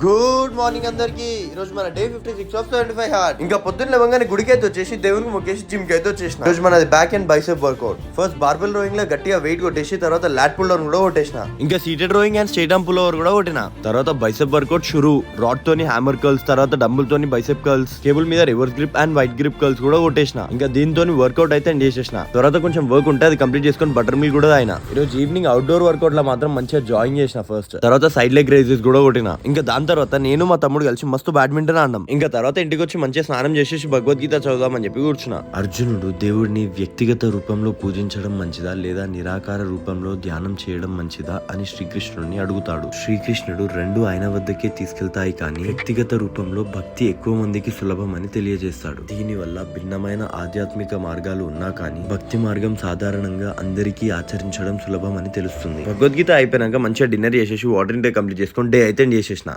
Good morning అందరికి. ఈ రోజు మన డే 56 ఆఫ్ 75 హార్ట్. ఇంకా పొద్దున్న లేవగానే గుడికి అయితే వచ్చేసి దేవునికి మొక్కేసి జిమ్ కి అయితే వచ్చేసిన. రోజు మనది back and bicep workout. First barbell rowing లో గట్టిగా వెయిట్ కొట్టేసి తర్వాత లాట్ పుల్ డౌన్ కూడా కొట్టేసిన. ఇంకా seated rowing and straight arm pull over కూడా కొట్టిన. తర్వాత బైసెప్ వర్కౌట్ షురు. రాడ్ తోని హ్యామర్ కర్ల్స్, తర్వాత డంబుల్ తోని బైసెప్ కర్ల్స్, కేబుల్ మీద reverse grip and wide grip curls కూడా కొట్టేసిన. ఇంకా దీంతో వర్కౌట్ అయితే ఎండ్ చేసేసిన. తర్వాత కొంచెం వర్క్ ఉంటే అది కంప్లీట్ చేసుకొని బటర్ మిల్క్ కూడా అయినా. ఈ రోజు ఈవినింగ్ అవుట్డోర్ వర్కౌట్ లో మాత్రం మంచిగా జాయిన్ చేసిన. ఫస్ట్ తర్వాత సైడ్ లెగ్ రైజెస్ కూడా కొట్టిన. ఇంకా దాని తర్వాత నేను మా తమ్ముడు కలిసి మస్తు బ్యాడ్మింటన్ ఆడినాం. ఇంకా తర్వాత ఇంటికి వచ్చి మంచిగా స్నానం చేసేసి భగవద్గీత చదువుదామని చెప్పి కూర్చున్నా. అర్జునుడు దేవుడిని వ్యక్తిగత రూపంలో పూజించడం మంచిదా లేదా నిరాకార రూపంలో ధ్యానం చేయడం మంచిదా అని శ్రీకృష్ణుడిని అడుగుతాడు. శ్రీకృష్ణుడు రెండు ఆయన వద్దకే తీసుకెళ్తాయి కానీ వ్యక్తిగత రూపంలో భక్తి ఎక్కువ మందికి సులభం అని తెలియజేస్తాడు. దీనివల్ల భిన్నమైన ఆధ్యాత్మిక మార్గాలు ఉన్నా కానీ భక్తి మార్గం సాధారణంగా అందరికీ ఆచరించడం సులభం అని తెలుస్తుంది. భగవద్గీత అయిపోయినాక మంచిగా డిన్నర్ చేసేసి వాటర్ ఇంటేక్ కంప్లీట్ చేసుకొని డే అయితే చేసేసిన.